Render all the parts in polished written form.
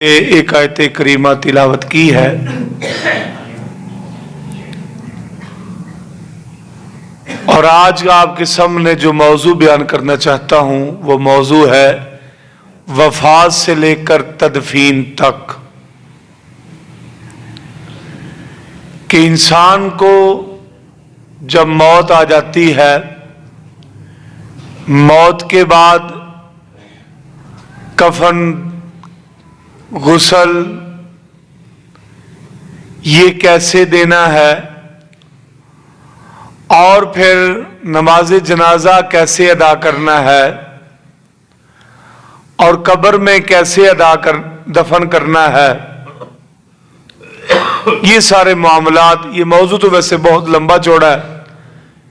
एक आयत करीमा तिलावत की है। और आज आपके सामने जो मौजू बयान करना चाहता हूं वो मौजू है वफात से लेकर तदफीन तक। कि इंसान को जब मौत आ जाती है, मौत के बाद कफन, गुस्ल ये कैसे देना है और फिर नमाज जनाजा कैसे अदा करना है और कब्र में कैसे दफन करना है, ये सारे मामलात। ये मौजू तो वैसे बहुत लंबा चौड़ा है,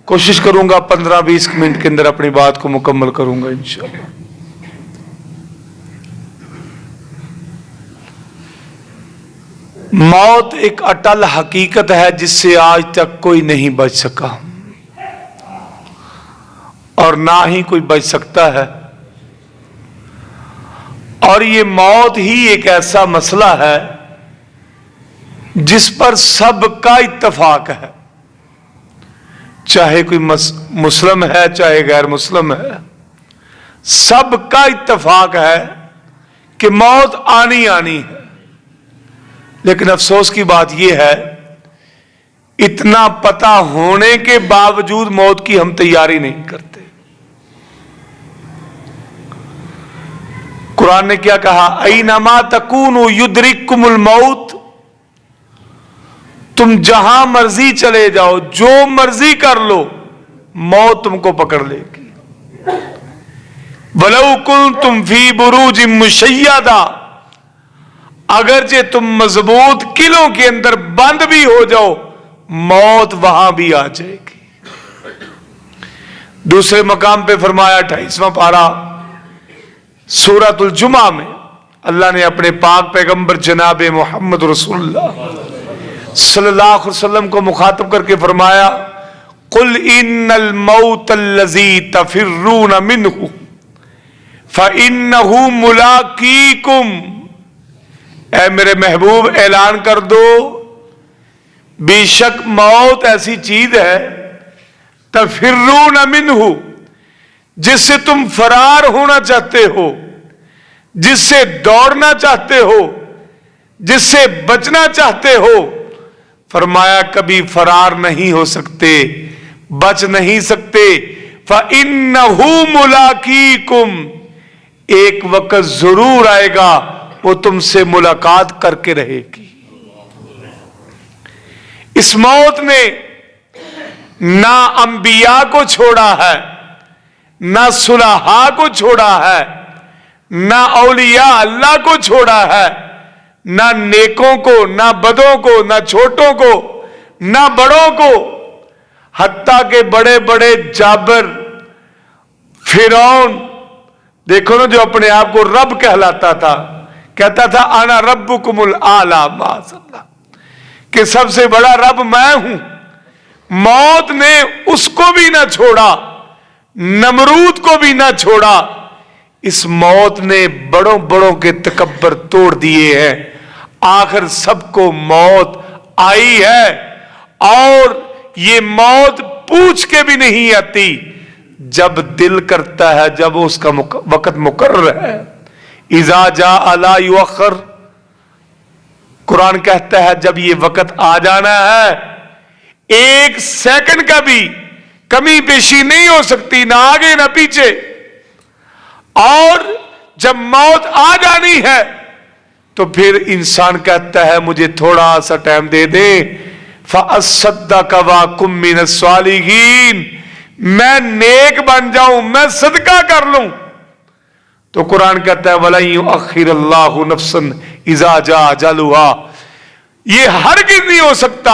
कोशिश करूंगा 15-20 मिनट के अंदर अपनी बात को मुकम्मल करूंगा इंशाअल्लाह। मौत एक अटल हकीकत है जिससे आज तक कोई नहीं बच सका और ना ही कोई बच सकता है। और ये मौत ही एक ऐसा मसला है जिस पर सबका इत्तफाक है, चाहे कोई मुस्लिम है चाहे गैर मुस्लिम है, सबका इत्तफाक है कि मौत आनी आनी है। लेकिन अफसोस की बात यह है, इतना पता होने के बावजूद मौत की हम तैयारी नहीं करते। कुरान ने क्या कहा, ऐनमा तकूनु युद्रिकुमुल मौत, तुम जहां मर्जी चले जाओ, जो मर्जी कर लो, मौत तुमको पकड़ लेगी। वलौ कुंतुम फी बुरूजिम मुशय्यदा, अगरचे तुम मजबूत किलों के अंदर बंद भी हो जाओ, मौत वहां भी आ जाएगी। दूसरे मकाम पे फरमाया 28वां पारा सूरतुल जुमा में, अल्लाह ने अपने पाक पैगंबर जनाब मोहम्मद रसूलुल्लाह सल्लल्लाहु अलैहि वसल्लम को मुखातब करके फरमाया, कुल इन्नल मौतल्लज़ी तफिर्रून मिन्हु फ़इन्नहु मुलाक़ीकुम। ऐ मेरे महबूब ऐलान कर दो, बेशक मौत ऐसी चीज है, तफिर्रून मिन्हु, जिससे तुम फरार होना चाहते हो, जिससे दौड़ना चाहते हो, जिससे बचना चाहते हो। फरमाया कभी फरार नहीं हो सकते, बच नहीं सकते। फ़इन्नहु मुलाक़ीकुम, एक वक्त जरूर आएगा वो तुमसे मुलाकात करके रहेगी। इस मौत ने ना अंबिया को छोड़ा है, ना सुलहा को छोड़ा है, ना औलिया अल्लाह को छोड़ा है, ना नेकों को, ना बदों को, ना छोटों को, ना बड़ों को। हत्ता के बड़े बड़े जाबर, फिरौन, देखो ना, जो अपने आप को रब कहलाता था, कहता था आना रब्बुकुमुल आला, माज़अल्लाह, कि सबसे बड़ा रब मैं हूं। मौत ने उसको भी ना छोड़ा, नमरूद को भी ना छोड़ा। इस मौत ने बड़ों बड़ों के तकब्बर तोड़ दिए हैं। आखिर सबको मौत आई है और ये मौत पूछ के भी नहीं आती, जब दिल करता है, जब उसका वक्त मुकर्रर है। इज़ा जा ला युअख्खर, कुरान कहता है जब ये वक्त आ जाना है, एक सेकंड का भी कमी पेशी नहीं हो सकती, ना आगे ना पीछे। और जब मौत आ जानी है तो फिर इंसान कहता है मुझे थोड़ा सा टाइम दे दे, फ़अस्सद्दक़ व अकुम मिनस सालिहीन, मैं नेक बन जाऊं, मैं सदका कर लूं। तो कुरान कहता है वलन युअख्खिरुल्लाहु नफ्सन इज़ा जाअ अजलुहा, ये हरगिज़ नहीं हो सकता।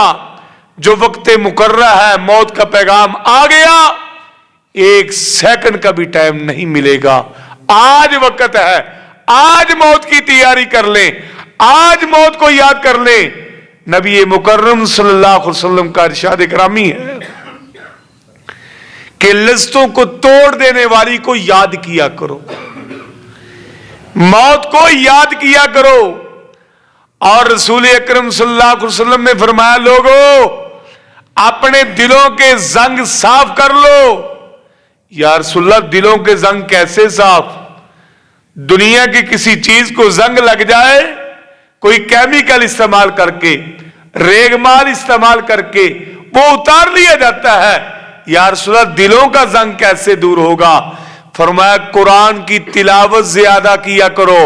जो वक्त मुकर्रर है, मौत का पैगाम आ गया, एक सेकंड का भी टाइम नहीं मिलेगा। आज वक्त है, आज मौत की तैयारी कर लें, आज मौत को याद कर लें। नबी मुकर्रम सल्लल्लाहु अलैहि वसल्लम का इरशाद इकरामी है कि लज़्ज़तों को तोड़ देने वाली को याद किया करो। मौत को याद किया करो। और रसूल अकरम सल्लल्लाहु अलैहि वसल्लम ने फरमाया, लोगों अपने दिलों के जंग साफ कर लो। या रसूलल्लाह, दिलों के जंग कैसे साफ? दुनिया की किसी चीज को जंग लग जाए, कोई केमिकल इस्तेमाल करके, रेगमाल इस्तेमाल करके वो उतार लिया जाता है। या रसूलल्लाह, दिलों का जंग कैसे दूर होगा? फरमाया, कुरान की तिलावत ज्यादा किया करो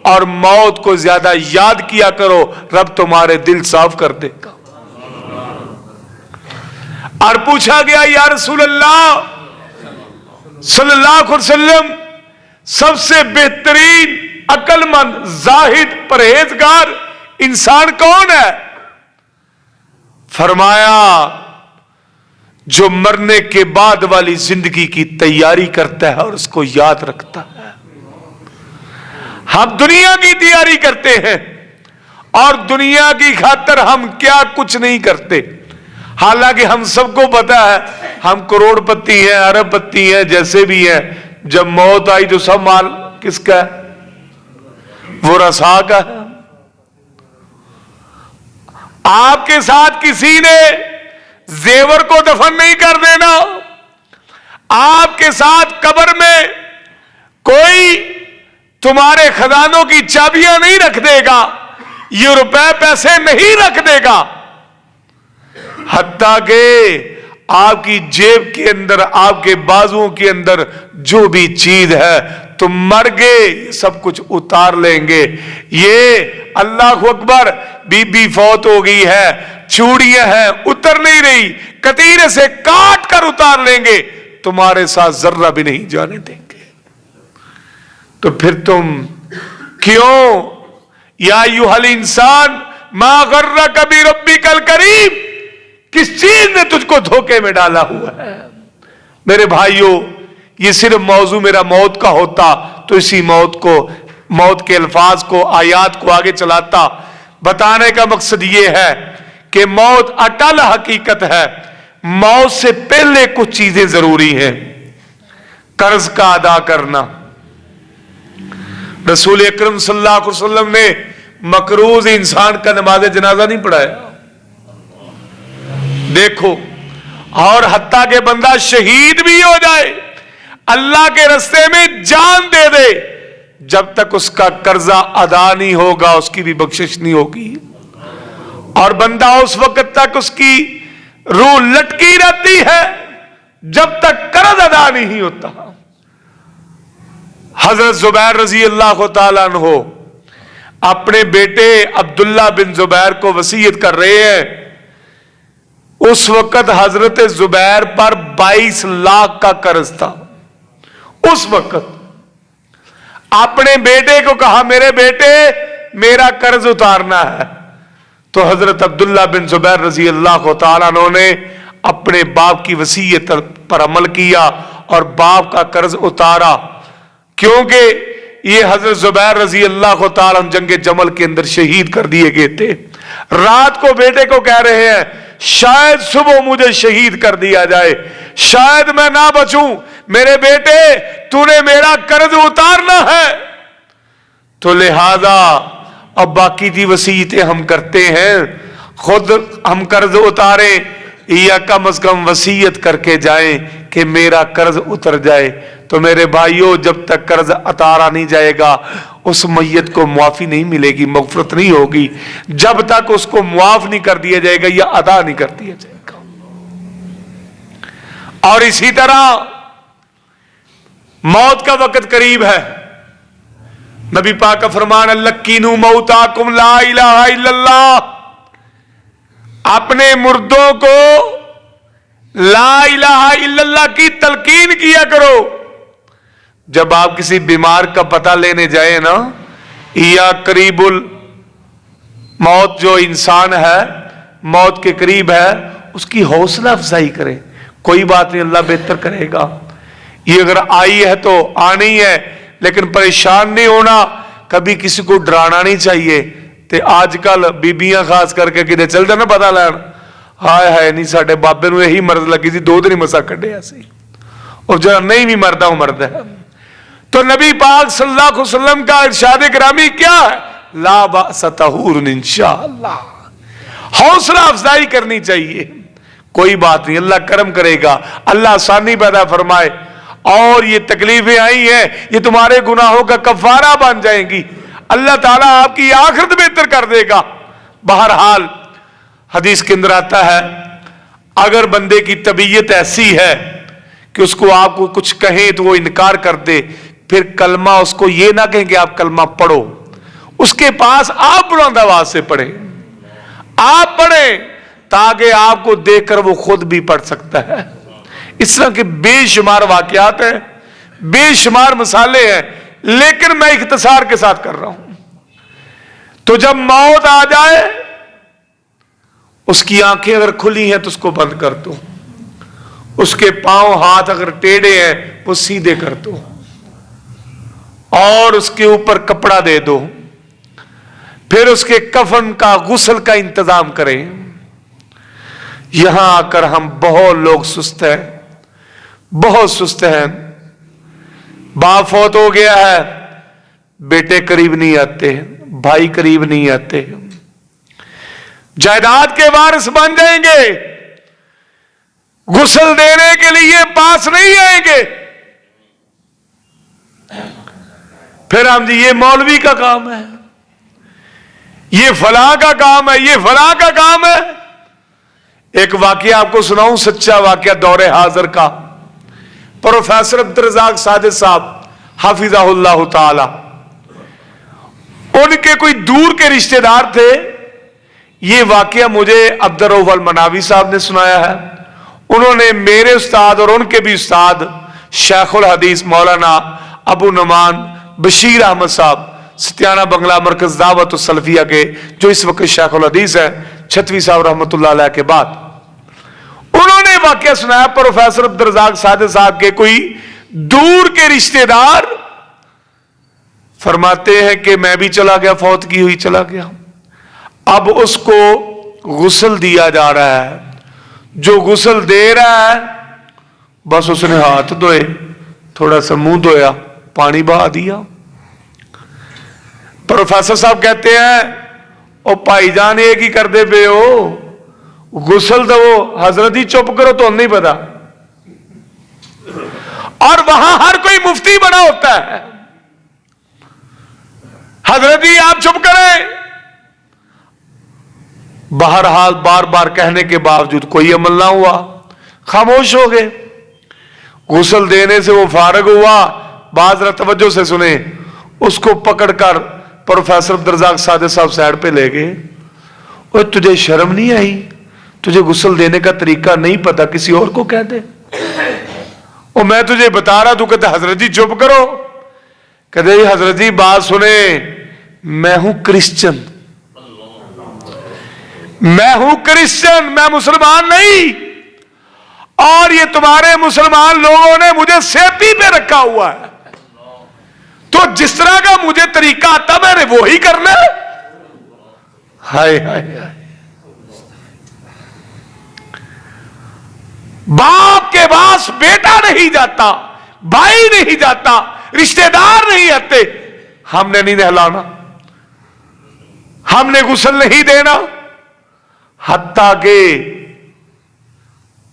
और मौत को ज्यादा याद किया करो, रब तुम्हारे दिल साफ कर देगा। और पूछा गया, या रसूलल्लाह सल्लल्लाहु अलैहि वसल्लम, सबसे बेहतरीन अक्लमंद जाहिद परहेजगार इंसान कौन है? फरमाया, जो मरने के बाद वाली जिंदगी की तैयारी करता है और उसको याद रखता है। हम दुनिया की तैयारी करते हैं और दुनिया की खातिर हम क्या कुछ नहीं करते। हालांकि हम सबको पता है हम करोड़पति हैं, अरबपति हैं, जैसे भी हैं। जब मौत आई तो सब माल किसका है? वो रसा का है। आपके साथ किसी ने जेवर को दफन नहीं कर देना। आपके साथ कब्र में कोई तुम्हारे खजानों की चाबियां नहीं रख देगा, ये रुपए पैसे नहीं रख देगा। हत्ता के आपकी जेब के अंदर, आपके बाजुओं के अंदर जो भी चीज है, तुम मर गए सब कुछ उतार लेंगे। ये अल्लाह अकबर, बीबी फौत हो गई है, चूड़ियां हैं उतर नहीं रही, कतीरे से काट कर उतार लेंगे, तुम्हारे साथ जर्रा भी नहीं जाने देंगे। तो फिर तुम क्यों, या अय्युहल इंसान मा गर्रक बि रब्बिकल करीम, किस चीज ने तुझको धोखे में डाला हुआ है? मेरे भाइयों, ये सिर्फ मौजू मेरा मौत का होता तो इसी मौत को, मौत के अल्फाज को, आयात को आगे चलाता। बताने का मकसद ये है कि मौत अटल हकीकत है। मौत से पहले कुछ चीजें जरूरी हैं। कर्ज का अदा करना। रसूल अकरम सल्लल्लाहु अलैहि वसल्लम ने मकरूज इंसान का नमाज जनाजा नहीं पढ़ाया। देखो, और हत्ता के बंदा शहीद भी हो जाए, अल्लाह के रास्ते में जान दे दे, जब तक उसका कर्जा अदा नहीं होगा उसकी भी बख्शिश नहीं होगी। और बंदा उस वक्त तक उसकी रूह लटकी रहती है जब तक कर्ज अदा नहीं होता। हजरत जुबैर रजी अल्लाह तआला अन्हु अपने बेटे अब्दुल्ला बिन जुबैर को वसीयत कर रहे हैं। उस वक्त हजरत जुबैर पर 22 लाख का कर्ज था। उस वक्त अपने बेटे को कहा, मेरे बेटे मेरा कर्ज उतारना है। तो हजरत अब्दुल्ला बिन जुबैर रजी अल्लाह तआला अन्हु ने अपने बाप की वसीयत पर अमल किया और बाप का कर्ज उतारा। क्योंकि ये हजरत जुबैर रजी अल्लाह तआला जंगे जमल के अंदर शहीद कर दिए गए थे। रात को बेटे को कह रहे हैं, शायद सुबह मुझे शहीद कर दिया जाए, शायद मैं ना बचूं, मेरे बेटे तूने मेरा कर्ज उतारना है। तो लिहाजा अब बाकी की वसीयतें हम करते हैं, खुद हम कर्ज उतारें या कम से कम वसीयत करके जाएं कि मेरा कर्ज उतर जाए। तो मेरे भाइयों, जब तक कर्ज उतारा नहीं जाएगा उस मैयत को मुआफी नहीं मिलेगी, मगफरत नहीं होगी, जब तक उसको मुआफ नहीं कर दिया जाएगा या अदा नहीं कर दिया जाएगा। और इसी तरह मौत का वक्त करीब है। नबी पाक का फरमान, लकीनू मौताकुम ला इलाहा इल्लल्लाह, अपने मुर्दों को ला इलाहा इल्लल्लाह की तलकीन किया करो। जब आप किसी बीमार का पता लेने जाए ना, या करीबुल मौत जो इंसान है मौत के करीब है, उसकी हौसला अफजाई करें, कोई बात नहीं, अल्लाह बेहतर करेगा। ये अगर आई है तो आनी है, लेकिन परेशान नहीं होना, कभी किसी को डराना नहीं चाहिए। ते आजकल बीबियां खास करके किते चल जाना पता लैन, हाय हाय नहीं साडे बाबे नूं यही मर्द लगी थी, 2 दिन ही मसा कढ़िया सी, और जरा नहीं भी मरदा वो मरदा है। तो नबी पाक सल्लल्लाहु अलैहि वसल्लम का इरशाद गिरामी क्या है? ला बास तहूरुन इंशाअल्लाह, हौसला अफजाई करनी चाहिए। कोई बात नहीं, अल्लाह करम करेगा, अल्लाह आसानी पैदा फरमाए। और ये तकलीफें आई हैं, ये तुम्हारे गुनाहों का कफारा बन जाएंगी, अल्लाह ताला आपकी आखिरत बेहतर कर देगा। बहरहाल हदीस के अंदर आता है, अगर बंदे की तबीयत ऐसी है कि उसको आपको कुछ कहें तो वो इनकार कर दे, फिर कलमा उसको ये ना कहें कि आप कलमा पढ़ो, उसके पास आप बुलंद आवाज से पढ़े, आप पढ़े, ताकि आपको देखकर वो खुद भी पढ़ सकता है। इस तरह के बेशुमार वाकयात हैं, बेशुमार मसाले हैं, लेकिन मैं इख्तिसार के साथ कर रहा हूं। तो जब मौत आ जाए, उसकी आंखें अगर खुली हैं तो उसको बंद कर दो, उसके पांव हाथ अगर टेढ़े हैं वो सीधे कर दो, और उसके ऊपर कपड़ा दे दो, फिर उसके कफन का गुस्ल का इंतजाम करें। यहां आकर हम बहुत लोग सुस्त हैं, बहुत सुस्त हैं। बाप फौत हो गया है, बेटे करीब नहीं आते, भाई करीब नहीं आते, जायदाद के वारिस बन जाएंगे, गुस्ल देने के लिए पास नहीं आएंगे। फिर हम जी ये मौलवी का काम है, ये फलां का काम है, ये फलां का काम है। एक वाकया आपको सुनाऊं, सच्चा वाकया दौरे हाजिर का। प्रोफेसर अब्दुल रज़ाक सादिक साहब हाफिज़हुल्लाह ताला, उनके कोई दूर के रिश्तेदार थे। ये वाकया मुझे अब्दुल रऊफ अल मनावी साहब ने सुनाया है। उन्होंने मेरे उस्ताद और उनके भी उस्ताद शेखुल हदीस मौलाना अबू नुमान बशीर अहमद साहब सत्याना बंगला मरकज दावत सलफिया के, जो इस वक्त शेखुल हदीस है, छतवी साहब रहमतुल्लाह अलैह के बाद, उन्होंने वाकया सुनाया। प्रोफेसर अब्दुल रज़ाक सादिक साहब के कोई दूर के रिश्तेदार फरमाते हैं कि मैं भी चला गया, फौत की हुई चला गया, अब उसको गुस्ल दिया जा रहा है। जो गुस्ल दे रहा है, बस उसने हाथ धोए, थोड़ा सा मुंह धोया, पानी बहा दिया। प्रोफेसर साहब कहते हैं, ओ भाईजान एक ही कर दे पे हो, गुस्ल तो वो हजरत ही चुप करो तो नहीं पता। और वहां हर कोई मुफ्ती बना होता है, हजरत ही आप चुप करें। बहरहाल बार बार कहने के बावजूद कोई अमल ना हुआ, खामोश हो गए। गुस्ल देने से वो फारग हुआ, बात जरा तवज्जो से सुने, उसको पकड़कर प्रोफेसर अब्दुल रज़ाक सादिक साहब साइड पे ले गए। और तुझे शर्म नहीं आई? तुझे गुस्ल देने का तरीका नहीं पता, किसी और को कह दे। और मैं तुझे बता रहा, तू कहता हजरत जी चुप करो। कहते हजरत जी बात सुने, मैं हूं क्रिश्चियन, मैं हूं क्रिश्चियन, मैं मुसलमान नहीं। और ये तुम्हारे मुसलमान लोगों ने मुझे सेफ्टी पे रखा हुआ है, तो जिस तरह का मुझे तरीका आता मैंने वो ही करना है। हाय हाय हाय, बाप के पास बेटा नहीं जाता, भाई नहीं जाता, रिश्तेदार नहीं आते, हमने नहीं नहलाना, हमने गुस्ल नहीं देना, हत्ता के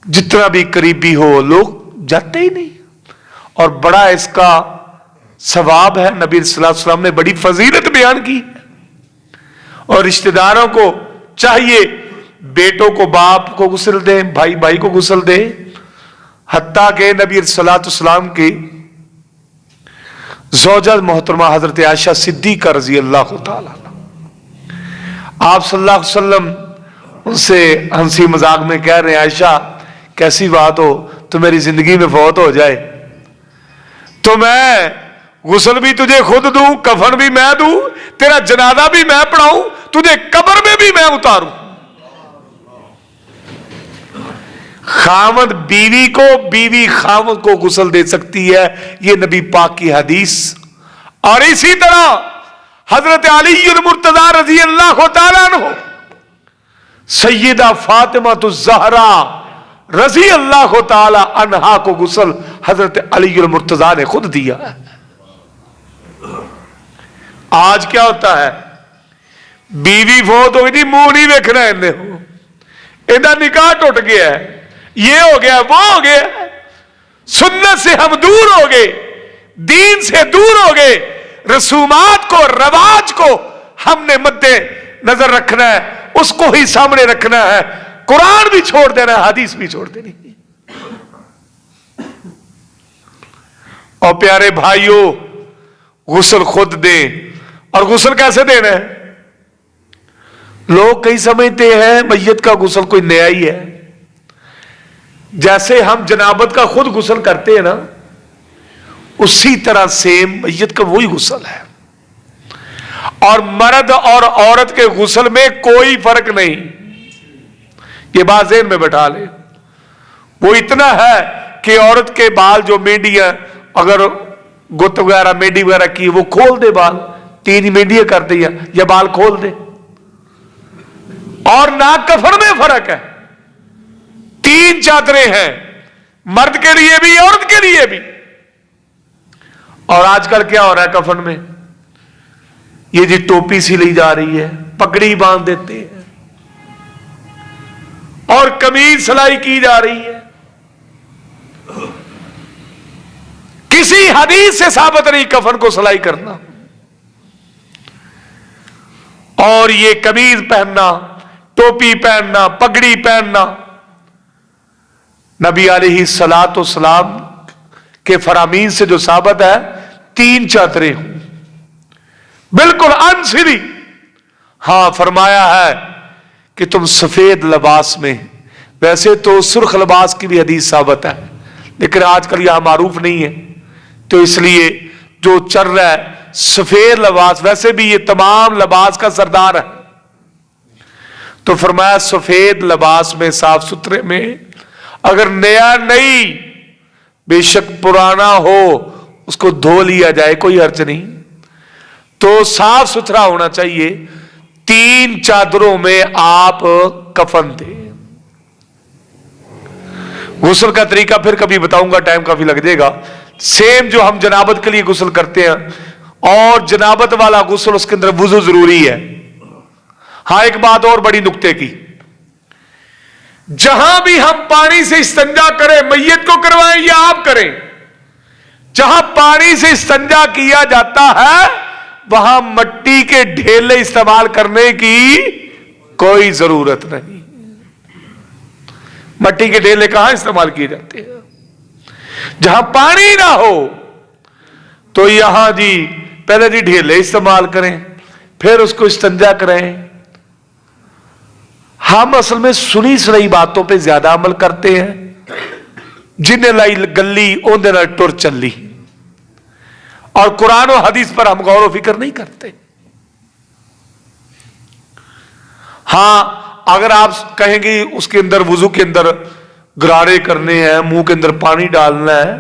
जितना भी करीबी हो लोग जाते ही नहीं। और बड़ा इसका सवाब है, नबी सल्लल्लाहु अलैहि वसल्लम ने बड़ी फजीलत बयान की। और रिश्तेदारों को चाहिए बेटों को बाप को गुस्ल दे, भाई भाई को गुस्ल दे। हत्ता के नबी सल्लल्लाहु अलैहि वसल्लम की ज़ौजा मोहतरमा हजरत आयशा सिद्दीक़ा रज़ी अल्लाह ताला, आप सल्लल्लाहु अलैहि वसल्लम उनसे हंसी मजाक में कह रहे हैं, आयशा कैसी बात हो, तो मेरी जिंदगी में फौत हो जाए तो मैं गुस्ल भी तुझे खुद दूं, कफन भी मैं दूं, तेरा जनाजा भी मैं पढ़ाऊं, तुझे कब्र में भी मैं उतारूं। खामद बीवी को, बीवी खामद को गुस्ल दे सकती है, ये नबी पाक की हदीस। और इसी तरह हजरत अली मुर्तजा रजी अल्लाह तआला अन्हु, सैयदा फातिमा ज़हरा रजी अल्लाह तआला अन्हा को गुस्ल हजरत अली मुर्तजा ने खुद दिया। आज क्या होता है, बीवी फौत हो गई जी, मुंह नहीं देखना इन्हें, हो इनका निकाह टूट गया है, ये हो गया वो हो गया, सुन्नत से हम दूर हो गए, दीन से दूर हो गए, रसूमात को रवाज को हमने मद्दे नजर रखना है, उसको ही सामने रखना है, कुरान भी छोड़ देना है, हदीस भी छोड़ देनी है। और प्यारे भाइयों, गुस्ल खुद दें, और गुस्ल कैसे देना है? लोग कई समझते हैं मैयत का गुस्ल कोई नया ही है, जैसे हम जनाबत का खुद गुस्ल करते हैं ना, उसी तरह सेम मैयत का वही गुस्ल है। और मर्द और औरत के गुस्ल में कोई फर्क नहीं, ये बात ज़हन में बैठा ले। वो इतना है कि औरत के बाल जो मेंढियां, अगर गुत वगैरह मेंढी वगैरह की, वो खोल दे बाल, 3 मेंढियां कर दिया या बाल खोल दे। और नाक कफन में फर्क है, 3 चादरें हैं, मर्द के लिए भी औरत के लिए भी। और आजकल क्या हो रहा है कफन में, ये जी टोपी सी ली जा रही है, पगड़ी बांध देते हैं, और कमीज सिलाई की जा रही है। किसी हदीस से साबित नहीं कफन को सिलाई करना। और ये कमीज पहनना, टोपी पहनना, पगड़ी पहनना, नबी अलैहिस्सलातु वस्सलाम के फरामीन से जो साबित है, 3 चादरें हों, बिल्कुल अनसिली। हां, फरमाया है कि तुम सफेद लिबास में, वैसे तो सुर्ख लिबास की भी हदीस साबित है, लेकिन आजकल यह मारूफ नहीं है, तो इसलिए जो चल रहा है सफेद लिबास, वैसे भी ये तमाम लिबास का सरदार है। तो फरमाया सफेद लिबास में, साफ सुथरे में, अगर नया नहीं, बेशक पुराना हो, उसको धो लिया जाए, कोई हर्ज नहीं, तो साफ सुथरा होना चाहिए। 3 चादरों में आप कफन दें। गुस्ल का तरीका फिर कभी बताऊंगा, टाइम काफी लग जाएगा। सेम जो हम जनाबत के लिए गुस्ल करते हैं, और जनाबत वाला गुस्ल, उसके अंदर वुजू जरूरी है। हां, एक बात और बड़ी नुक्ते की, जहां भी हम पानी से इस्तंजा करें, मैयत को करवाएं या आप करें, जहां पानी से इस्तंजा किया जाता है, वहां मिट्टी के ढेले इस्तेमाल करने की कोई जरूरत नहीं। मिट्टी के ढेले कहां इस्तेमाल किए जाते हैं? जहां पानी ना हो, तो यहां जी पहले जी ढेले इस्तेमाल करें, फिर उसको इस्तंजा करें। हम असल में सुनी सुनाई बातों पे ज्यादा अमल करते हैं, जिन्हें लाई गली ओंदे नाल टुर चली, और कुरान और हदीस पर हम गौर फिक्र नहीं करते। हां, अगर आप कहेंगे उसके अंदर वुजू के अंदर गरारे करने हैं, मुंह के अंदर पानी डालना है,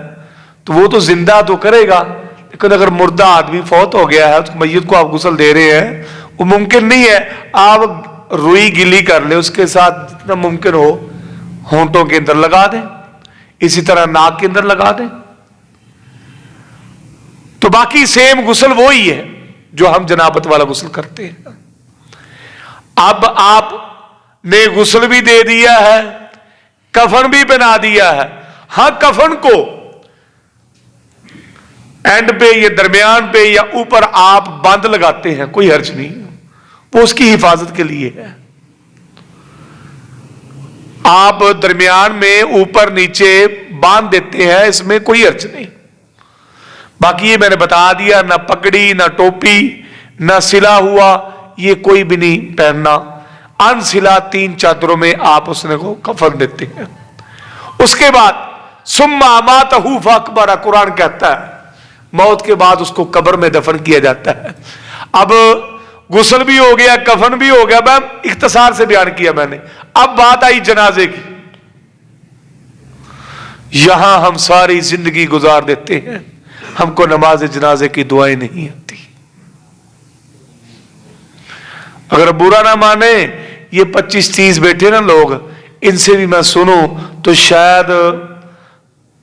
तो वो तो जिंदा तो करेगा, लेकिन अगर मुर्दा आदमी फौत हो गया है, उसको मैयत को आप गुस्ल दे रहे हैं, वो मुमकिन नहीं है। आप रुई गिली कर ले, उसके साथ जितना मुमकिन हो होंठों के अंदर लगा दें, इसी तरह नाक के अंदर लगा दें, तो बाकी सेम गुस्ल वो ही है जो हम जनाबत वाला गुस्ल करते हैं। अब आपने गुस्ल भी दे दिया है, कफन भी बना दिया है। हां, कफन को एंड पे या दरमियान पे या ऊपर आप बंद लगाते हैं, कोई हर्ज नहीं, वो उसकी हिफाजत के लिए है। आप दरमियान में ऊपर नीचे बांध देते हैं, इसमें कोई हर्ज नहीं। बाकी ये मैंने बता दिया, ना पगड़ी, ना टोपी, ना सिला हुआ, ये कोई भी नहीं पहनना। अनसिला 3 चादरों में आप उसने को कफन देते हैं। उसके बाद सुम्मा अमातहू फअकबरा, कुरान कहता है मौत के बाद उसको कब्र में दफन किया जाता है। अब गुस्ल भी हो गया, कफन भी हो गया, मैं इख्तिसार से बयान किया मैंने। अब बात आई जनाजे की। यहां हम सारी जिंदगी गुजार देते हैं, हमको नमाज जनाजे की दुआएं नहीं आती। अगर बुरा ना माने, ये 25-30 बैठे ना लोग, इनसे भी मैं सुनूं तो शायद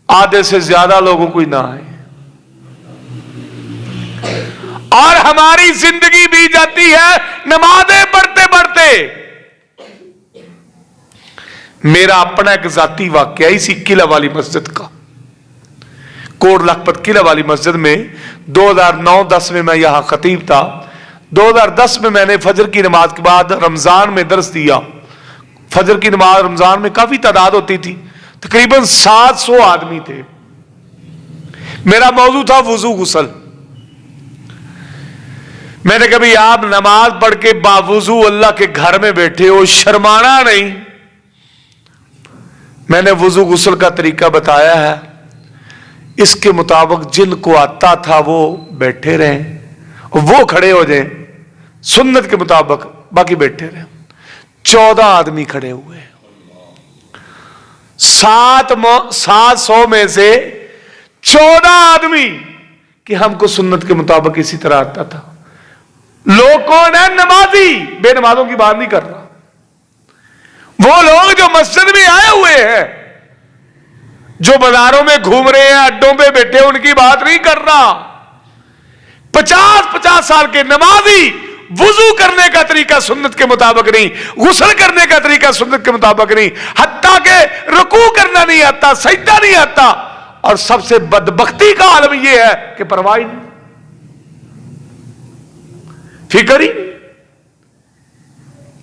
आधे से ज्यादा लोगों को ही ना आए। اور ہماری زندگی بھی جاتی ہے نمازیں پڑھتے پڑھتے. میرا اپنا ایک ذاتی واقعہ اسی قلعہ والی مسجد کا، کوٹ لکھپت قلعہ والی مسجد میں 2009-10 میں یہاں خطیب تھا. 2010 میں نے فجر کی نماز کے بعد رمضان میں درس دیا. فجر کی نماز رمضان میں کافی تعداد ہوتی تھی، تقریباً 700 آدمی تھے. میرا موضوع تھا وضو غسل. میں نے کہا بھئی آپ نماز پڑھ کے باوضو اللہ کے گھر میں بیٹھے ہو، شرمانا نہیں. میں نے وضو غسل کا طریقہ بتایا ہے، اس کے مطابق جن کو آتا تھا وہ بیٹھے رہیں، وہ کھڑے ہو جائیں سنت کے مطابق، باقی بیٹھے رہیں. 14 آدمی کھڑے ہوئے. 700 میں سے 14 آدمی کہ ہم کو سنت کے مطابق اسی طرح آتا تھا. لوگ کون ہیں؟ نمازی. بے نمازوں کی بات نہیں کر رہا. وہ لوگ جو مسجد میں آئے ہوئے ہیں، جو بازاروں میں گھوم رہے ہیں، اڈوں پہ بیٹھے، ان کی بات نہیں کر رہا. 50 سال کے نمازی وضو کرنے کا طریقہ سنت کے مطابق نہیں، غسل کرنے کا طریقہ سنت کے مطابق نہیں، حتیٰ کہ رکوع کرنا نہیں آتا، سجدہ نہیں آتا. اور سب سے بدبختی کا عالم یہ ہے کہ پرواہ نہیں، فکر ہی نہیں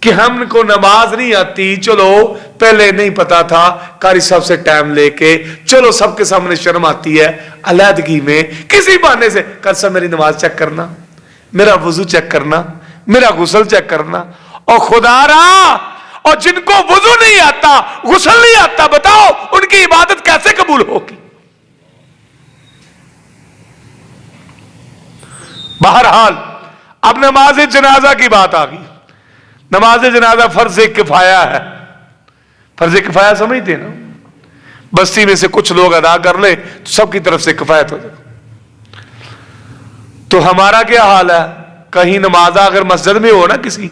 کہ ہم کو نماز نہیں آتی. چلو پہلے نہیں پتا تھا، قاری صاحب سے ٹائم لے کے، چلو سب کے سامنے شرم آتی ہے، علیحدگی میں کسی بہانے سے قاری صاحب میری نماز چیک کرنا، میرا وضو چیک کرنا، میرا غسل چیک کرنا. اور خدا را، اور جن کو وضو نہیں آتا، غسل نہیں آتا، بتاؤ ان کی عبادت کیسے قبول ہوگی؟ بہرحال اب نماز جنازہ کی بات آ گئی. نماز جنازہ فرض کفایہ ہے. فرض کفایہ سمجھتے ہیں نا؟ بستی میں سے کچھ لوگ ادا کر لیں تو سب کی طرف سے کفایت ہو جائے. تو ہمارا کیا حال ہے؟ کہیں نماز اگر مسجد میں ہو نا، کسی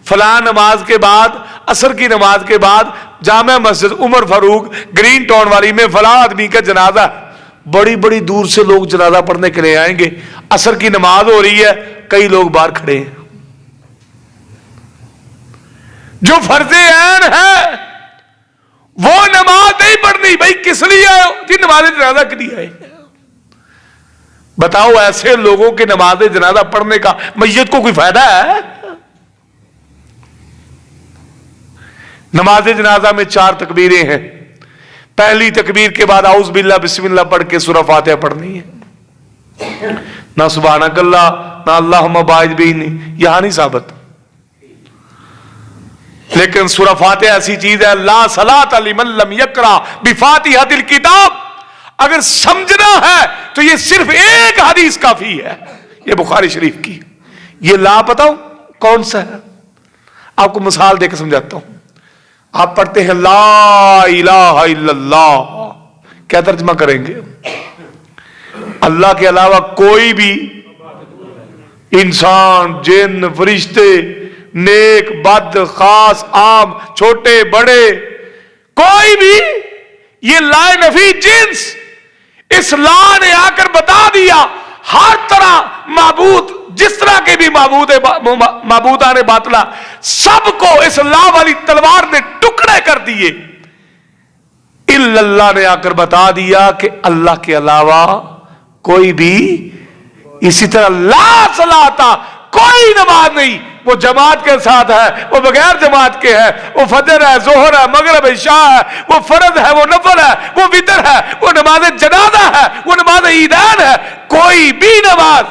فلاں نماز کے بعد، عصر کی نماز کے بعد جامع مسجد عمر فاروق گرین ٹاؤن والی میں فلاں آدمی کا جنازہ ہے، بڑی بڑی دور سے لوگ جنازہ پڑھنے کے لیے آئیں گے. عصر کی نماز ہو رہی ہے، کئی لوگ باہر کھڑے ہیں. جو فرض عین ہے وہ نماز نہیں پڑھنی. بھائی کس لیے آئے ہو جی؟ نماز جنازہ کے لیے آئے. بتاؤ ایسے لوگوں کے نماز جنازہ پڑھنے کا میت کو کوئی فائدہ ہے؟ نماز جنازہ میں 4 تکبیریں ہیں. پہلی تکبیر کے بعد اعوذ باللہ بسم اللہ پڑھ کے سورہ فاتحہ پڑھنی ہے. نہ سبحانک اللہ، نہ اللہم باعث بینی، یہاں نہیں ثابت. لیکن سورہ فاتحہ ایسی چیز ہے، لا صلاۃ لمن لم یقرأ بفاتحۃ الکتاب. اگر سمجھنا ہے تو یہ صرف ایک حدیث کافی ہے، یہ بخاری شریف کی. یہ لا بتاؤ کون سا ہے؟ آپ کو مثال دے کے سمجھاتا ہوں. آپ پڑھتے ہیں لا الہ الا اللہ، کیا ترجمہ کریں گے؟ اللہ کے علاوہ کوئی بھی انسان، جن، فرشتے، نیک، بد، خاص، عام، چھوٹے، بڑے، کوئی بھی، یہ لا نفی جنس. اس لا نے آ کر بتا دیا ہر طرح معبود، جس طرح کے بھی معبودان باطلا، سب کو اس لا والی تلوار نے ٹکڑے کر دیے. الا اللہ نے آ کر بتا دیا کہ اللہ کے علاوہ کوئی بھی، اسی طرح لا صلاۃ، کوئی نماز نہیں. وہ جماعت کے ساتھ ہے، وہ بغیر جماعت کے ہے، وہ فجر ہے، ظہر ہے، مغرب عشاء ہے، وہ فرض ہے، وہ نفل ہے، وہ وتر ہے، وہ نماز جنازہ ہے، وہ نماز عیدین ہے، کوئی بھی نماز.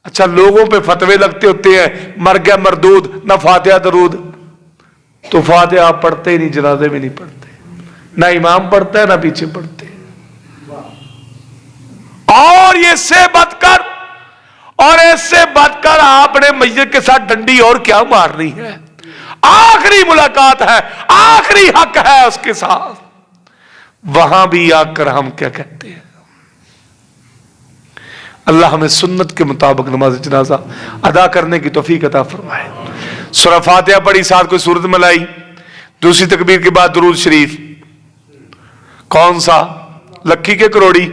اچھا لوگوں پہ فتوے لگتے ہوتے ہیں، مر گیا مردود، نہ فاتحہ درود. تو فاتحہ آپ پڑھتے ہی نہیں، جنازے میں نہیں پڑھتے، نہ امام پڑھتا ہے نہ پیچھے پڑھتے. اور یہ سے بدکر، اور ایسے بات کر آپ نے میت کے ساتھ ڈنڈی اور کیا مارنی ہے؟ آخری ملاقات ہے، آخری حق ہے اس کے ساتھ. وہاں بھی آ کر ہم کیا کہتے ہیں؟ اللہ ہمیں سنت کے مطابق نماز جنازہ ادا کرنے کی توفیق عطا فرمائے. سورہ فاتحہ پڑھی، ساتھ کوئی سورت ملائی. دوسری تکبیر کے بعد درود شریف. کون سا؟ لکھی کے کروڑی؟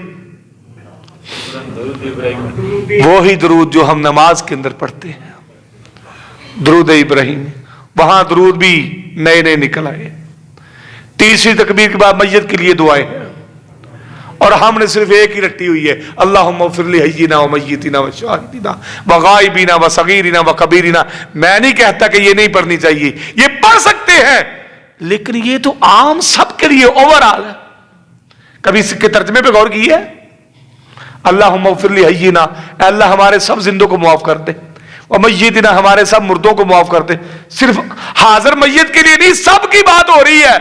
وہی درود جو ہم نماز کے اندر پڑھتے ہیں، درود ابراہیم، وہاں درود بھی نئے نئے نکل آئے۔ تیسری تکبیر کے بعد میت کے لیے دعائیں ہیں، اور ہم نے صرف ایک ہی رٹی ہوئی ہے، اللہم اغفر لحینا و میتنا و شاہدنا و غائبنا و صغیرنا و کبیرنا۔ میں نہیں کہتا کہ یہ نہیں پڑھنی چاہیے، یہ پڑھ سکتے ہیں، لیکن یہ تو عام سب کے لیے اوور آل ہے۔ کبھی اس کے ترجمے پہ غور کی ہے؟ اللہم اغفر لحینا، اے اللہ ہمارے سب زندوں کو معاف کر دے، و میتنا ہمارے سب مردوں کو معاف کر دے۔ صرف حاضر میت کے لیے نہیں، سب کی بات ہو رہی ہے۔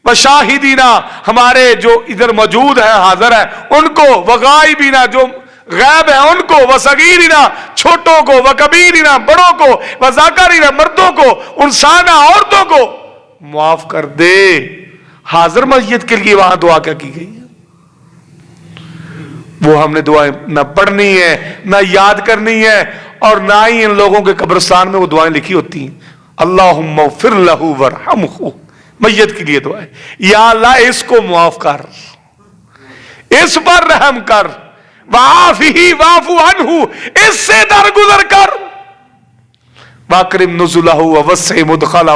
وشاہدینا، ہمارے جو ادھر موجود ہیں حاضر ہیں ان کو، وغائبینا جو غائب ہیں ان کو، وصغیرنا چھوٹوں کو، وکبیرنا بڑوں کو، وذاکرنا مردوں کو، انسانا عورتوں کو معاف کر دے۔ حاضر میت کے لیے وہاں دعا کیا کی گئی ہے؟ وہ ہم نے دعائیں نہ پڑھنی ہے، نہ یاد کرنی ہے، اور نہ ہی ان لوگوں کے قبرستان میں وہ دعائیں لکھی ہوتی ہیں۔ اللہم اغفر لہ ورحمہ، میت کے لیے دعا ہے، یا اللہ اس کو معاف کر، اس پر رحم کر، وعافہ واعف عنہ، اس سے درگزر کر، واکرم نزلہ ووسع مدخلہ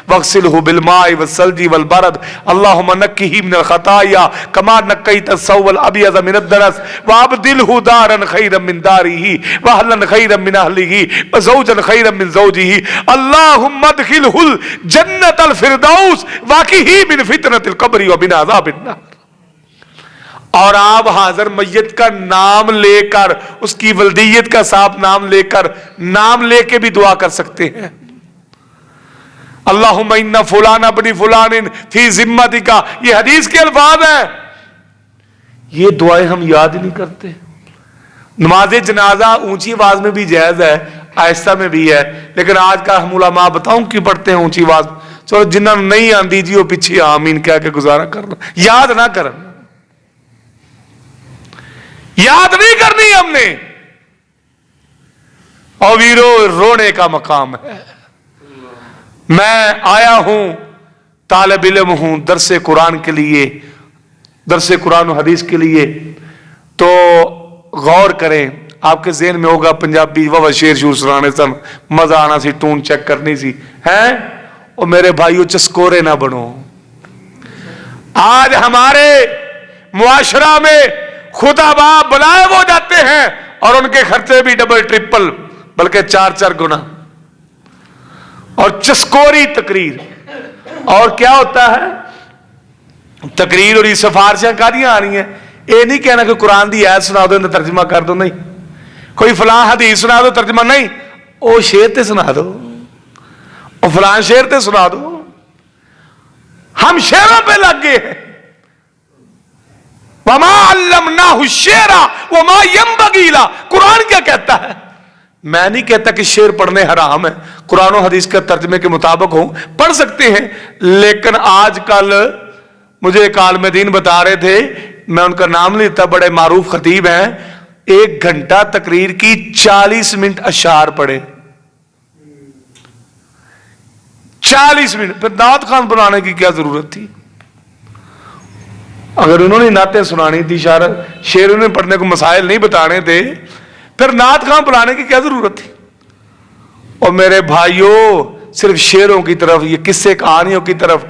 واغسلہ بالماء والثلج والبرد، اللہم نقہ من الخطایا کما نقیت الثوب الابیض من الدنس وابدلہ دارا خیرا من دارہ واہلا خیرا من اہلہ وزوجا خیرا من زوجہ، اللہم ادخلہ الجنۃ الفردوس واقہ من فتنۃ القبر ومن عذاب النار۔ اور آپ حاضر میت کا نام لے کر، اس کی ولدیت کا صاحب نام لے کر، نام لے کے بھی دعا کر سکتے ہیں۔ اللہم ان فلان ابن فلان فی ذمتک، یہ حدیث کے الفاظ ہیں۔ یہ دعائیں ہم یاد ہی نہیں کرتے۔ نماز جنازہ اونچی آواز میں بھی جائز ہے، آہستہ میں بھی ہے، لیکن آج کا ہم علماء بتاؤں کیوں پڑھتے ہیں اونچی آواز؟ چلو جنہوں نے نہیں آندی جی وہ پیچھے آمین کہہ کے گزارا کرنا، یاد نہ کرنا، یاد نہیں کرنی ہم نے۔ اور ویرو رونے کا مقام ہے۔ میں آیا ہوں، طالب علم ہوں، درس قرآن کے لیے، درس قرآن و حدیث کے لیے، تو غور کریں۔ آپ کے ذہن میں ہوگا پنجابی وہ شیر شور سنانے سن، مزہ آنا سی، ٹون چیک کرنی سی، ہیں؟ اور میرے بھائیو چسکورے نہ بنو۔ آج ہمارے معاشرہ میں خدا باپ بلائے وہ جاتے ہیں، اور ان کے خرچے بھی ڈبل ٹرپل بلکہ 4 گنا، اور چسکوری تقریر۔ اور کیا ہوتا ہے؟ تقریر اور یہ سفارشیں کاریاں آ رہی ہیں۔ یہ نہیں کہنا کہ قرآن دی آیت سنا دو ترجمہ کر دو، نہیں، کوئی فلاں حدیث سنا دو ترجمہ، نہیں، او شعر تے سنا دو، او فلاں شعر تے سنا دو۔ ہم شعروں پہ لگ گئے ہیں۔ وَمَا عَلَّمْنَاهُ الشِّعْرَ وَمَا يَنبَغِي لَهُ، قرآن کیا کہتا ہے؟ میں نہیں کہتا کہ شعر پڑھنے حرام ہے، قرآن و حدیث کے ترجمے کے مطابق ہوں، پڑھ سکتے ہیں، لیکن آج کل مجھے ایک عالم دین بتا رہے تھے، میں ان کا نام نہیں لیتا، بڑے معروف خطیب ہیں، 1 گھنٹہ تقریر کی 40 منٹ اشعار پڑھے، 40 منٹ، پھر نعت خوان بنانے کی کیا ضرورت تھی؟ اگر انہوں نے نعتیں سنانی تھی، شعر انہیں پڑھنے کو مسائل نہیں بتانے تھے، پھر نعت خواں بلانے کی کیا ضرورت تھی؟ اور میرے بھائیوں، صرف شعروں کی طرف، یہ قصے کہانیوں کی طرف،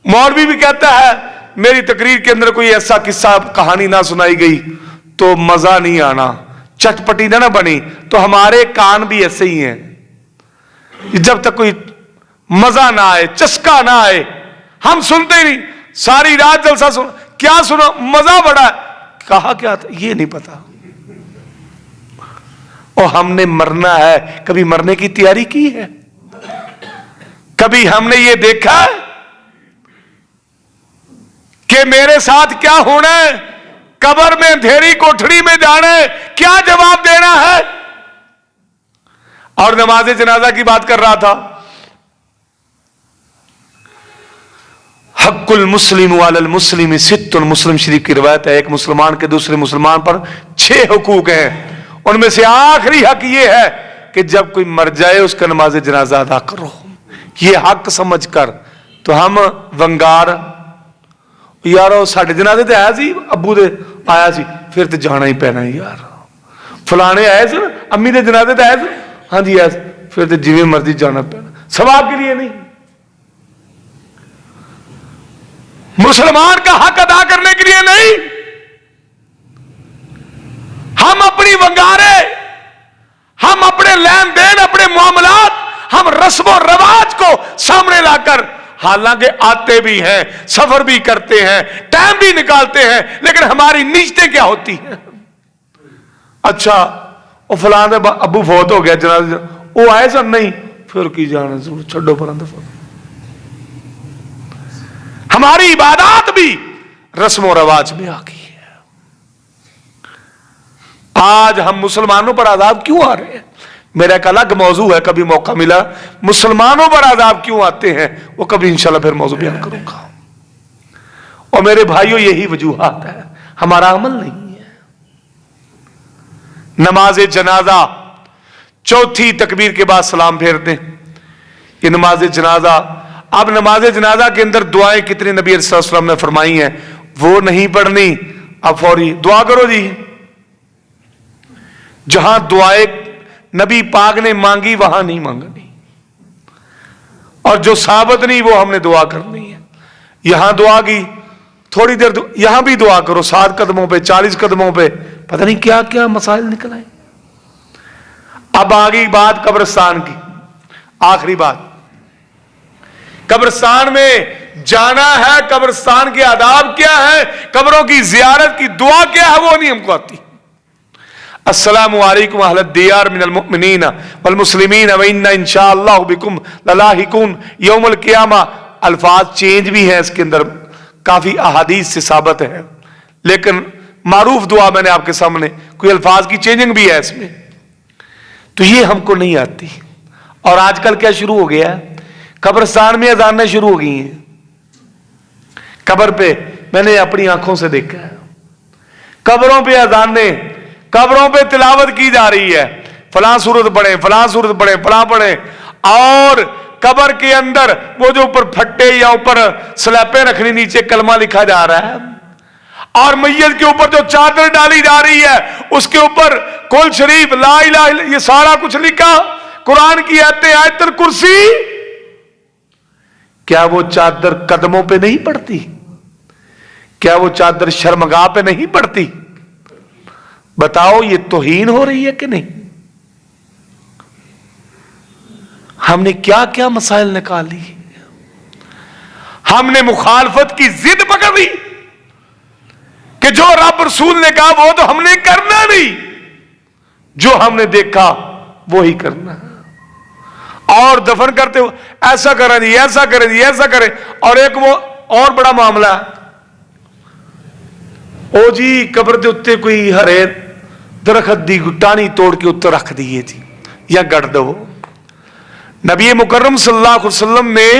مولوی بھی کہتا ہے میری تقریر کے اندر کوئی ایسا قصہ کہانی نہ سنائی گئی تو مزہ نہیں آنا، چٹپٹی نہ بنی، تو ہمارے کان بھی ایسے ہی ہیں، جب تک کوئی مزہ نہ آئے، چسکا نہ آئے، ہم سنتے ہی نہیں۔ ساری رات جلسہ سن، کیا سنا؟ مزہ بڑا ہے، کہا کیا تھا یہ نہیں پتا۔ اور ہم نے مرنا ہے، کبھی مرنے کی تیاری کی ہے؟ کبھی ہم نے یہ دیکھا ہے کہ میرے ساتھ کیا ہونا ہے؟ قبر میں اندھیری کوٹھڑی میں جانا ہے، کیا جواب دینا ہے؟ اور نماز جنازہ کی بات کر رہا تھا، حق المسلم علی المسلم ست، مسلم شریف کی روایت ہے، ایک مسلمان کے دوسرے مسلمان پر 6 حقوق ہیں، ان میں سے آخری حق یہ ہے کہ جب کوئی مر جائے اس کا نماز جنازہ ادا کرو، یہ حق سمجھ کر۔ تو ہم ونگار، یارو ساڑھے جنازے تے آیا سی، ابو دے آیا سی، फिर तो जाना ही पैना यार, फलाने आए सर, अम्मी के जनाजे तो आए सर, हाँ जी आए, फिर तो जिवें मर्जी जाना पैना, सवाब के लिए नहीं। मुसलमान का हक अदा करने के लिए नहीं। हम अपनी वंगारे, हम अपने लेन देन, अपने मामलात, हम रस्मों रवाज को सामने लाकर, हालांकि आते भी हैं, सफर भी करते हैं, टाइम भी निकालते हैं, लेकिन हमारी नीयतें क्या होती हैं? अच्छा वो फलाने अबू फौत हो गया जनाज़े, वो आए सर, नहीं, फिर की जाने छोड़ो पर दफा। हमारी इबादत भी रस्मों रवाज में आ गई है। आज हम मुसलमानों पर आजाब क्यों आ रहे हैं, मेरा एक अलग मौजू है, कभी मौका मिला मुसलमानों पर आजाब क्यों आते हैं, वो कभी इंशाल्लाह फिर मौजू बयान करूंगा। और मेरे भाइयों यही वजूहात है, हमारा अमल नहीं है। नमाज जनाजा चौथी तकबीर के बाद सलाम फेरते, ये नमाज जनाजा। अब नमाज जनाजा के अंदर दुआएं कितनी नबी सल्लल्लाहु अलैहि वसल्लम ने फरमाई हैं, वो नहीं पढ़नी। अब फौरी दुआ करो जी, जहां दुआएं नबी पाक ने मांगी वहां नहीं मांगनी, और जो साबित नहीं वो हमने दुआ करनी है। यहां दुआ की थोड़ी देर, यहां भी दुआ करो, 7 कदमों पे, 40 कदमों पे, पता नहीं क्या क्या मसाइल निकल आए। अब आ गई बात कब्रिस्तान की, आखिरी बात, कब्रिस्तान में जाना है, कब्रिस्तान के आदाब क्या है, कब्रों की जियारत की दुआ क्या है, वो नहीं हमको आती। अस्सलामु अलैकुम अहलद दियार मिनल मुमिनीन वल मुस्लिमीन व इन्ना इंशाअल्लाहु बिकुम ललाहिकुन यौमुल क़ियामा। अल्फाज चेंज भी है इसके अंदर, काफी अहादीस से साबित है, लेकिन मारूफ दुआ मैंने आपके सामने, कोई अल्फाज की चेंजिंग भी है इसमें, तो ये हमको नहीं आती। और आजकल क्या शुरू हो गया है, कब्रिस्तान में अजानें शुरू हो गई हैं। कब्र पे मैंने अपनी आंखों से देखा है, कब्रों पे अजानें, कब्रों पे तिलावत की जा रही है, फलां सूरत पढ़े, फलां सूरत पढ़े, फलां पढ़े, और कब्र के अंदर वो जो ऊपर फट्टे या ऊपर स्लैपें रखनी, नीचे कलमा लिखा जा रहा है, और मैयत के ऊपर जो चादर डाली जा रही है उसके ऊपर कुल शरीफ, ला इलाहा इल्लल्लाह, ये सारा कुछ लिखा, कुरान की आयतें, आयतुल कुर्सी। क्या वो चादर कदमों पे नहीं पड़ती? क्या वो चादर शर्मगाह पे नहीं पड़ती? बताओ ये तौहीन हो रही है कि नहीं? हमने क्या क्या मसाइल निकाली, हमने मुखालफत की जिद पकड़ ली कि जो रब रसूल ने कहा वो तो हमने करना नहीं, जो हमने देखा वो ही करना है। और दफन करते हो ऐसा करें जी, ऐसा करें जी, ऐसा करें। और एक वो और बड़ा मामला है, ओ जी कब्र के उत्ते कोई हरे दरखत दी टानी तोड़ के उत्ते रख दिए जी, या गड़ दो। नबी मुकर्रम सल्लल्लाहु अलैहि वसल्लम ने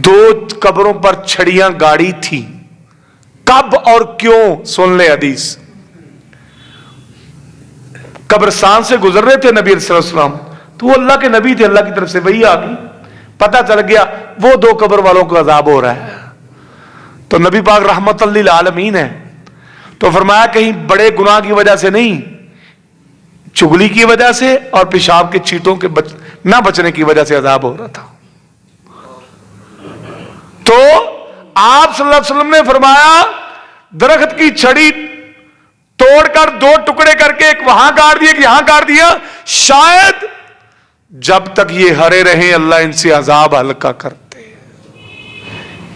2 कब्रों पर छड़ियां गाड़ी थी, कब और क्यों, सुन ले हदीस। कब्रिस्तान से गुजर रहे थे नबी सल्लल्लाहु अलैहि वसल्लम, तो वो अल्लाह के नबी थे, अल्लाह की तरफ से वही आ गई, पता चल गया वो 2 कब्र वालों को अजाब हो रहा है। तो नबी पाक रहमतुल लिल आलमीन है, तो फरमाया कहीं बड़े गुनाह की वजह से नहीं, चुगली की वजह से और पेशाब के छींटों के ना बचने की वजह से अजाब हो रहा था। तो आप सल्लल्लाहु अलैहि वसल्लम ने फरमाया दरख्त की छड़ी तोड़कर 2 टुकड़े करके, एक वहां गाड़ दिया, एक यहां गाड़ दिया, शायद जब तक ये हरे रहे अल्लाह इनसे अजाब हल्का करते।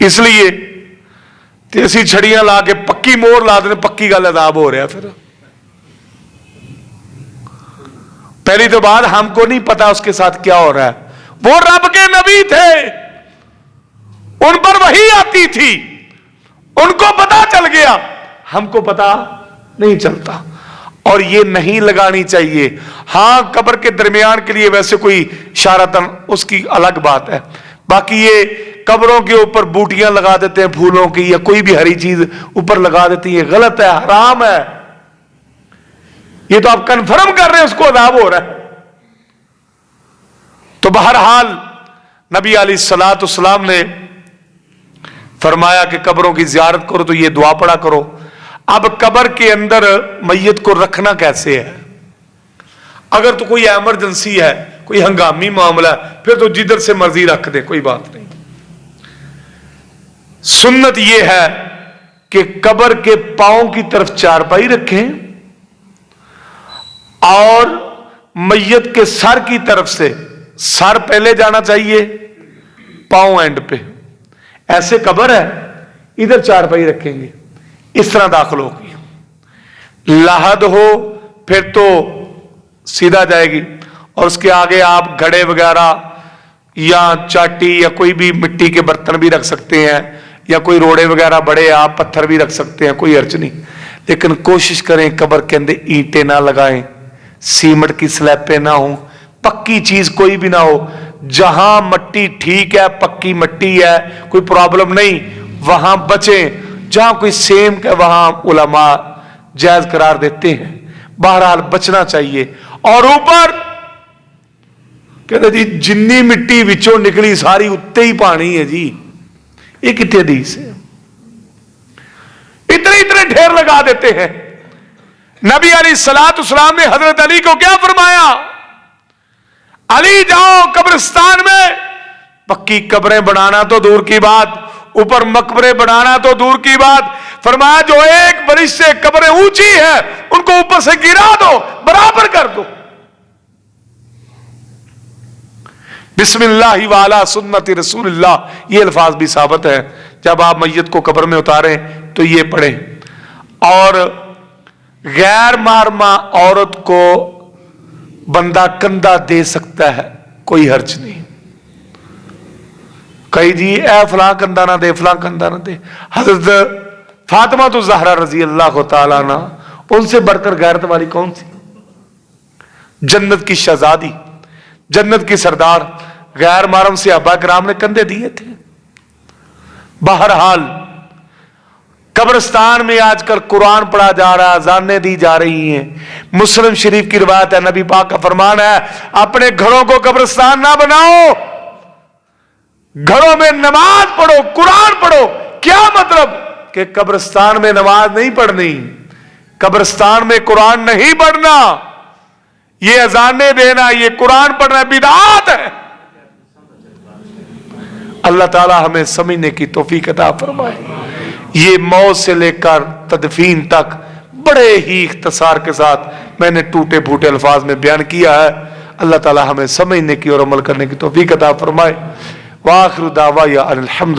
इसलिए तेसी छड़ियां ला के पक्की मोर ला देने, पक्की गल अजाब हो रहा। फिर पहली तो बात हमको नहीं पता उसके साथ क्या हो रहा है, वो रब के नबी थे, उन पर वही आती थी, उनको पता चल गया, हमको पता नहीं चलता। और ये नहीं लगानी चाहिए। हां कब्र के दरमियान के लिए वैसे कोई इशारतन उसकी अलग बात है, बाकी ये कब्रों के ऊपर बूटियां लगा देते हैं फूलों की, या कोई भी हरी चीज ऊपर लगा देती है, गलत है, हराम है। ये तो आप कन्फर्म कर रहे हैं उसको अजाब हो रहा है। तो बहरहाल नबी अलैहिस्सलातु वस्सलाम ने फरमाया कि कब्रों की जियारत करो तो ये दुआ पढ़ा करो। अब कब्र के अंदर मैयत को रखना कैसे है? अगर तो कोई एमरजेंसी है, कोई हंगामी मामला, फिर तो जिधर से मर्जी रख दे, कोई बात नहीं। सुन्नत यह है कि कब्र के पांव की तरफ चारपाई रखें और मैयत के सर की तरफ से, सर पहले जाना चाहिए, पांव एंड पे। ऐसे कब्र है, इधर चारपाई रखेंगे, इस तरह दाखिल होगी। लाहद हो फिर तो सीधा जाएगी, और उसके आगे आप घड़े वगैरह या चाटी या कोई भी मिट्टी के बर्तन भी रख सकते हैं, या कोई रोड़े वगैरह बड़े आप पत्थर भी रख सकते हैं, कोई अर्ज नहीं। लेकिन कोशिश करें कब्र के अंदर ईंटें ना लगाएं, सीमेंट की स्लैबें ना हो, पक्की चीज कोई भी ना हो। जहां मट्टी ठीक है, पक्की मट्टी है, कोई प्रॉब्लम नहीं, वहां बचें। जहां कोई सेम का वहां उलमा जायज करार देते हैं। बहरहाल बचना चाहिए। और ऊपर कहते जी जिन्नी मिट्टी विचों निकली सारी उत्ते ही पानी है जी, ये कितने हदीस है? इतने इतने ढेर लगा देते हैं। नबी अलैहिस्सलाम ने हजरत अली को क्या फरमाया? अली जाओ कब्रिस्तान में, पक्की कब्रें बनाना तो दूर की बात, ऊपर मकबरे बनाना तो दूर की बात। फरमाया जो एक बरिश से कब्रें ऊंची है उनको ऊपर से गिरा दो, बराबर कर दो। बिस्मिल्लाहि वाला सुन्नति रसूलिल्लाह, ये अल्फाज भी साबित है। जब आप मैयत को कब्र में उतारें तो ये पढ़ें। और गैर महरमा औरत को बंदा कंधा दे सकता है, कोई हर्ज नहीं। कही जी ए फलां कंधा ना दे, फलां कंधा ना दे। हजरत फातिमा तो ज़हरा रजी अल्लाह तआला अन्हा, उनसे बढ़कर गैरत वाली कौन सी? जन्नत की शहजादी, जन्नत की सरदार, गैर महरम से अब्बा कराम ने कंधे दिए थे। बहरहाल कब्रिस्तान में आजकल कुरान पढ़ा जा रहा है, अज़ानें दी जा रही हैं। मुस्लिम शरीफ की रिवायत है, नबी पाक का फरमान है, अपने घरों को कब्रिस्तान ना बनाओ, घरों में नमाज पढ़ो, कुरान पढ़ो। क्या मतलब? कि कब्रिस्तान में नमाज नहीं पढ़नी, कब्रिस्तान में कुरान नहीं पढ़ना, ये अज़ानें देना, ये कुरान पढ़ना बिदअत है। अल्लाह ताला हमें समझने की तौफीक अता फरमाए। ये मौत से लेकर तदफीन तक बड़े ही इख्तिसार के साथ मैंने टूटे फूटे अल्फाज में बयान किया है। अल्लाह ताला हमें समझने की और अमल करने की तौफीक अता फरमाए। वाखिर दावा या अल्हम्दुलिल्लाह।